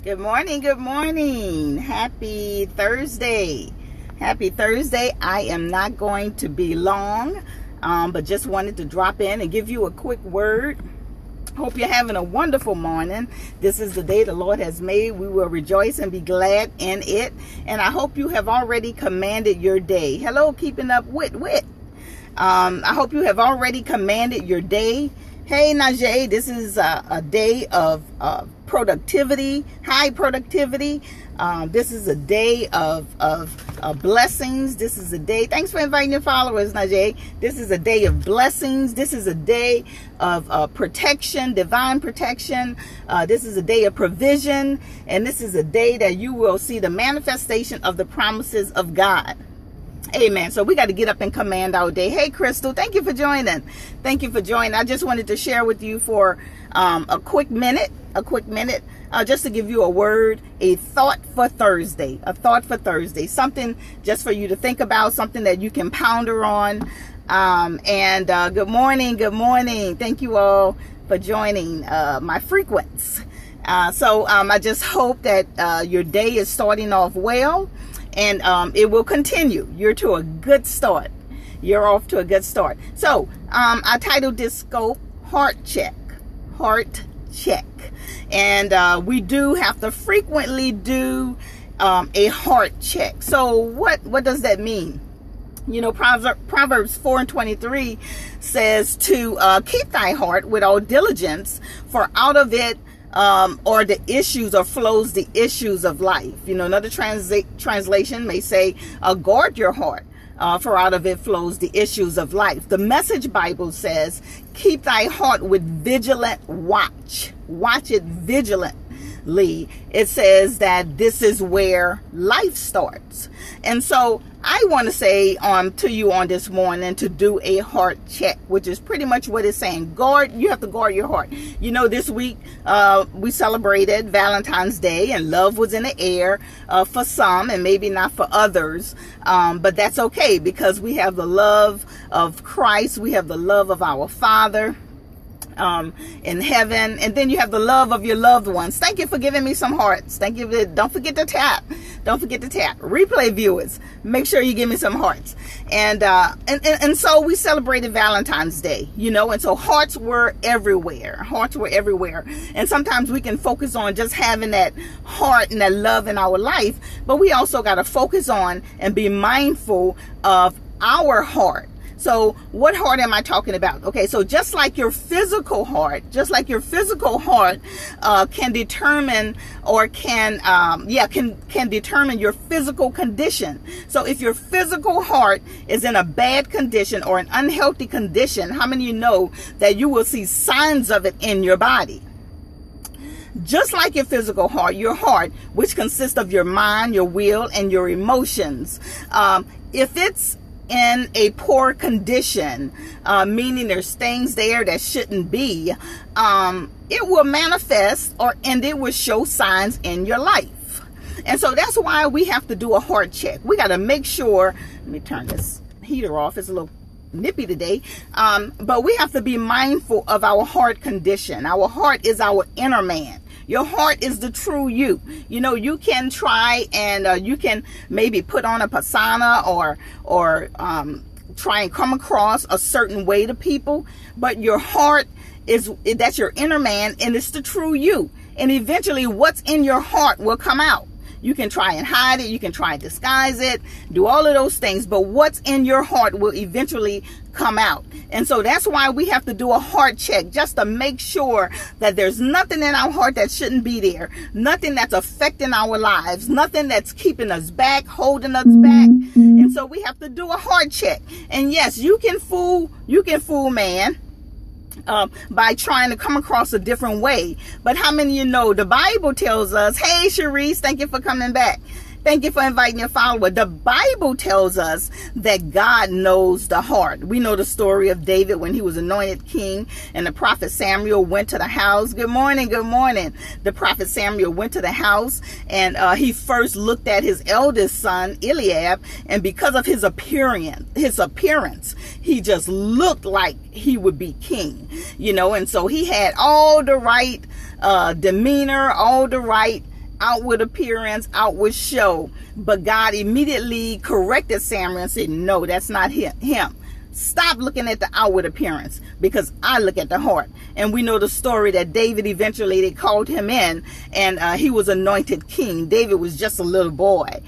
Good morning. Good morning. Happy Thursday. Happy Thursday. I am not going to be long, but just wanted to drop in and give you a quick word. Hope you're having a wonderful morning. This is the day the Lord has made. We will rejoice and be glad in it. And I hope you have already commanded your day. Hello, keeping up with. I hope you have already commanded your day. Hey, Najee, this is a day of productivity, high productivity. This is a day of blessings. This is a day. Thanks for inviting your followers, Najee. This is a day of blessings. This is a day of protection, divine protection. This is a day of provision. And this is a day that you will see the manifestation of the promises of God. Amen. So we got to get up and command our day. Hey, Crystal, thank you for joining. Thank you for joining. I just wanted to share with you for a quick minute, just to give you a word, a thought for Thursday, something just for you to think about, something that you can ponder on. Good morning. Thank you all for joining my frequency. I just hope that your day is starting off well. And it will continue. You're to a good start. You're off to a good start. So I titled this scope, Heart Check. And we do have to frequently do a heart check. So what does that mean? You know, Proverbs 4:23 says to keep thy heart with all diligence, for out of it or the issues or flows the issues of life. You know, another translation may say, guard your heart, for out of it flows the issues of life. The Message Bible says, keep thy heart with vigilant watch. Watch it vigilantly. It says that this is where life starts. And so I want to say to you on this morning to do a heart check, which is pretty much what it's saying. You have to guard your heart. You know, this week we celebrated Valentine's Day, and love was in the air for some and maybe not for others. But that's okay, because we have the love of Christ. We have the love of our Father in heaven, and then you have the love of your loved ones. Thank you for giving me some hearts. Thank you. Don't forget to tap. Replay viewers, make sure you give me some hearts. And so we celebrated Valentine's Day, you know, and so hearts were everywhere. And sometimes we can focus on just having that heart and that love in our life, but we also got to focus on and be mindful of our heart. So what heart am I talking about? Okay, so just like your physical heart can determine or can determine your physical condition. So if your physical heart is in a bad condition or an unhealthy condition, how many of you know that you will see signs of it in your body? Just like your physical heart, your heart, which consists of your mind, your will, and your emotions, if it's in a poor condition, meaning there's things there that shouldn't be, it will manifest and it will show signs in your life. And so that's why we have to do a heart check. We got to make sure, let me turn this heater off, it's a little nippy today, but we have to be mindful of our heart condition. Our heart is our inner man. Your heart is the true you. You know, you can try and you can maybe put on a persona or try and come across a certain way to people, but your heart that's your inner man, and it's the true you. And eventually what's in your heart will come out. You can try and hide it. You can try and disguise it, do all of those things. But what's in your heart will eventually come out. And so that's why we have to do a heart check, just to make sure that there's nothing in our heart that shouldn't be there. Nothing that's affecting our lives. Nothing that's keeping us back, holding us back. And so we have to do a heart check. And yes, you can fool man by trying to come across a different way. But how many of you know the Bible tells us, hey, Sharice, thank you for coming back. Thank you for inviting your follower. The Bible tells us that God knows the heart. We know the story of David when he was anointed king and the prophet Samuel went to the house. Good morning. The prophet Samuel went to the house and he first looked at his eldest son, Eliab, and because of his appearance, he just looked like he would be king, you know, and so he had all the right demeanor, all the right outward appearance, outward show. But God immediately corrected Samuel and said, no, that's not him. Stop looking at the outward appearance, because I look at the heart. And we know the story that David, eventually they called him in, and he was anointed king. David was just a little boy,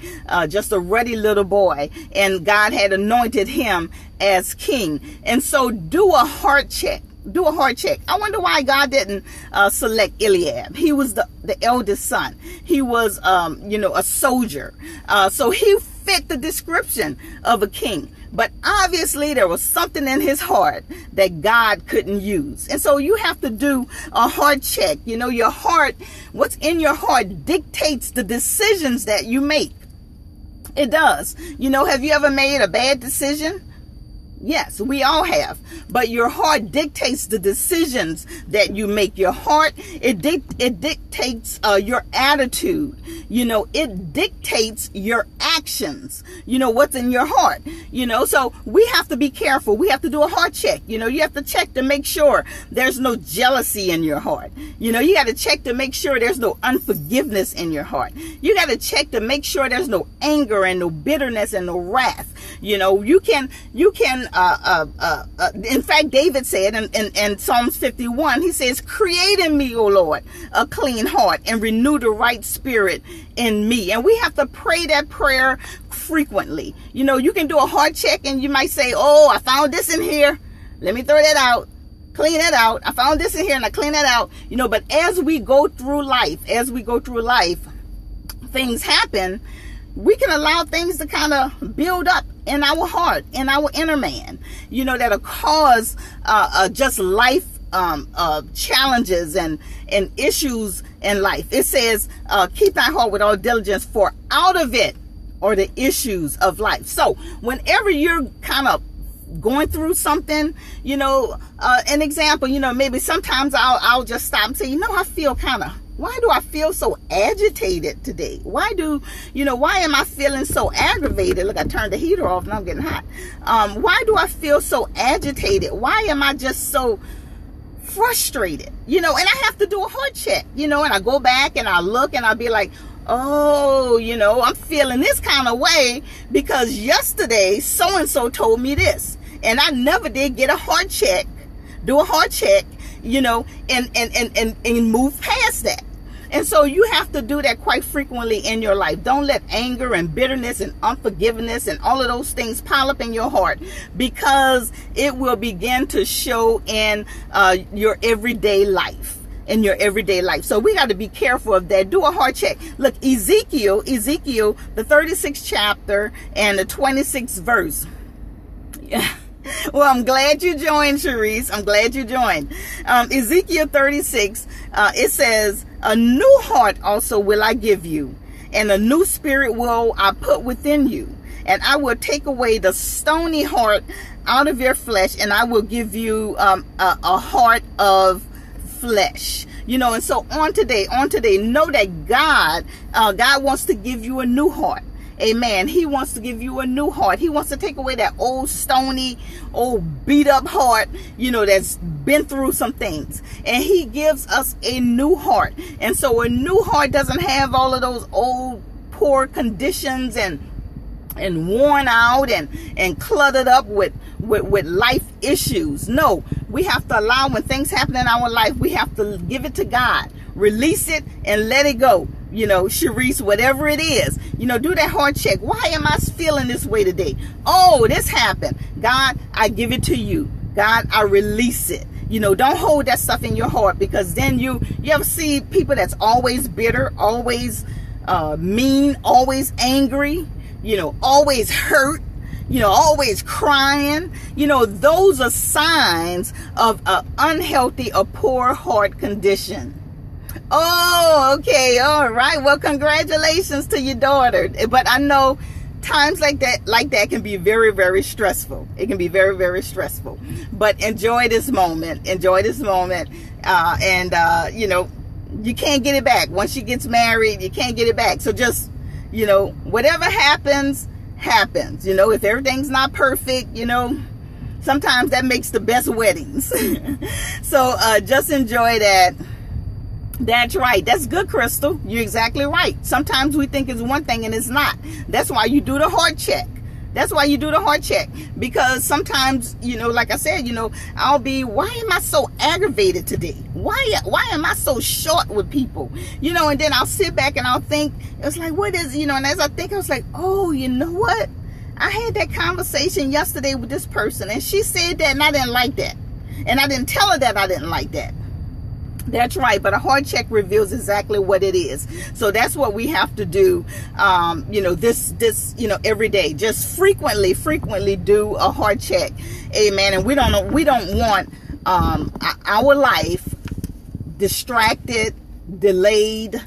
just a ruddy little boy, and God had anointed him as king. And so do a heart check. Do a heart check. I wonder why God didn't select Eliab. He was the eldest son. He was, a soldier. So he fit the description of a king. But obviously there was something in his heart that God couldn't use. And so you have to do a heart check. Your heart, what's in your heart dictates the decisions that you make. It does. Have you ever made a bad decision? Yes, we all have. But your heart dictates the decisions that you make. Your heart, it dictates your attitude. It dictates your actions. What's in your heart. So we have to be careful. We have to do a heart check. You have to check to make sure there's no jealousy in your heart. You got to check to make sure there's no unforgiveness in your heart. You got to check to make sure there's no anger and no bitterness and no wrath. You can in fact, David said in Psalms 51, he says, create in me, O Lord, a clean heart and renew the right spirit in me. And we have to pray that prayer frequently. You can do a heart check and you might say, oh, I found this in here. Let me throw that out. Clean that out. I found this in here and I clean that out. But as we go through life, things happen. We can allow things to kind of build up in our heart, in our inner man, that'll cause just life challenges and issues in life. It says, keep thy heart with all diligence, for out of it are the issues of life. So whenever you're kind of going through something, an example, maybe sometimes I'll just stop and say, I feel why do I feel so agitated today? Why am I feeling so aggravated? Look, I turned the heater off and I'm getting hot. Why do I feel so agitated? Why am I just so frustrated? And I have to do a heart check, and I go back and I look and I'll be like, oh, I'm feeling this kind of way because yesterday so-and-so told me this. And I never did get a heart check, do a heart check, and move past that. And so you have to do that quite frequently in your life. Don't let anger and bitterness and unforgiveness and all of those things pile up in your heart, because it will begin to show in your everyday life. So we got to be careful of that. Do a heart check. Look, Ezekiel, the 36th chapter and the 26th verse. Yeah. Well, I'm glad you joined, Sharice. I'm glad you joined. Ezekiel 36, it says, a new heart also will I give you, and a new spirit will I put within you. And I will take away the stony heart out of your flesh, and I will give you a heart of flesh. And so on today, know that God wants to give you a new heart. Amen. He wants to give you a new heart. He wants to take away that old stony, old beat up heart, that's been through some things. And he gives us a new heart. And so a new heart doesn't have all of those old poor conditions and worn out and cluttered up with life issues. No, we have to allow, when things happen in our life, we have to give it to God, release it and let it go. Sharice, whatever it is, do that heart check. Why am I feeling this way today? Oh, this happened. God, I give it to you. God, I release it. Don't hold that stuff in your heart, because then you ever see people that's always bitter, always mean, always angry, always hurt, always crying. Those are signs of an unhealthy or poor heart condition. Oh, okay. All right. Well, congratulations to your daughter. But I know times like that can be very, very stressful. It can be very, very stressful. But enjoy this moment. You can't get it back. Once she gets married, you can't get it back. So just, whatever happens. If everything's not perfect, sometimes that makes the best weddings. So just enjoy that. That's right. That's good, Crystal. You're exactly right. Sometimes we think it's one thing and it's not. That's why you do the heart check. That's why you do the heart check. Because sometimes, like I said, I'll be, why am I so aggravated today? Why am I so short with people? And then I'll sit back and I'll think, it's like, what is, and as I think, I was like, oh, you know what? I had that conversation yesterday with this person and she said that and I didn't like that. And I didn't tell her that I didn't like that. That's right, but a heart check reveals exactly what it is. So that's what we have to do, this every day. Just frequently do a heart check. Amen. And we don't want our life distracted, delayed,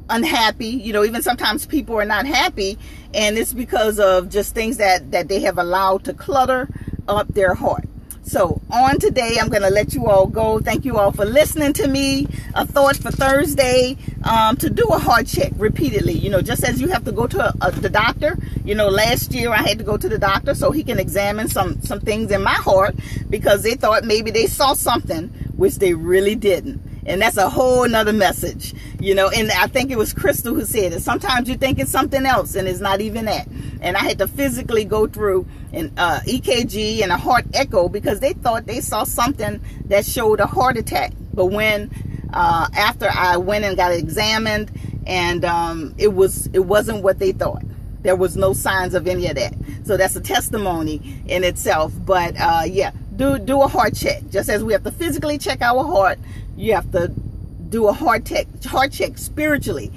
unhappy. Even sometimes people are not happy, and it's because of just things that they have allowed to clutter up their heart. So on today, I'm going to let you all go. Thank you all for listening to me. A thought for Thursday, to do a heart check repeatedly. Just as you have to go to the doctor. Last year I had to go to the doctor so he can examine some things in my heart because they thought maybe they saw something, which they really didn't. And that's a whole nother message, and I think it was Crystal who said it. Sometimes you think it's something else and it's not even that. And I had to physically go through an EKG and a heart echo because they thought they saw something that showed a heart attack. But when, after I went and got examined and it wasn't what they thought. There was no signs of any of that. So that's a testimony in itself. But do a heart check. Just as we have to physically check our heart, you have to do a heart check spiritually,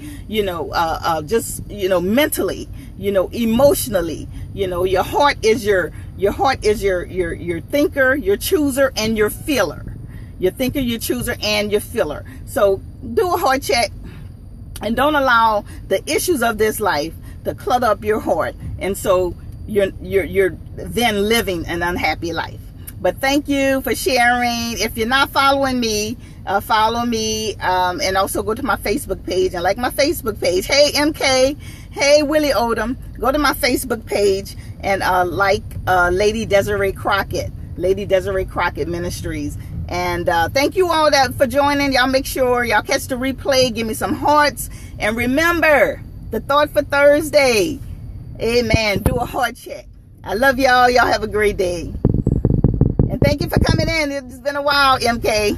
mentally, emotionally. Your heart is your thinker, your chooser, and your feeler. Your thinker, your chooser, and your feeler. So do a heart check and don't allow the issues of this life to clutter up your heart. And so you're then living an unhappy life. But thank you for sharing. If you're not following me, follow me, and also go to my Facebook page and like my Facebook page. Hey, MK. Hey, Willie Odom. Go to my Facebook page and like Lady Desiree Crockett Ministries. And thank you all for joining. Y'all make sure y'all catch the replay. Give me some hearts. And remember, the thought for Thursday. Amen. Do a heart check. I love y'all. Y'all have a great day. And thank you for coming in. It's been a while, MK.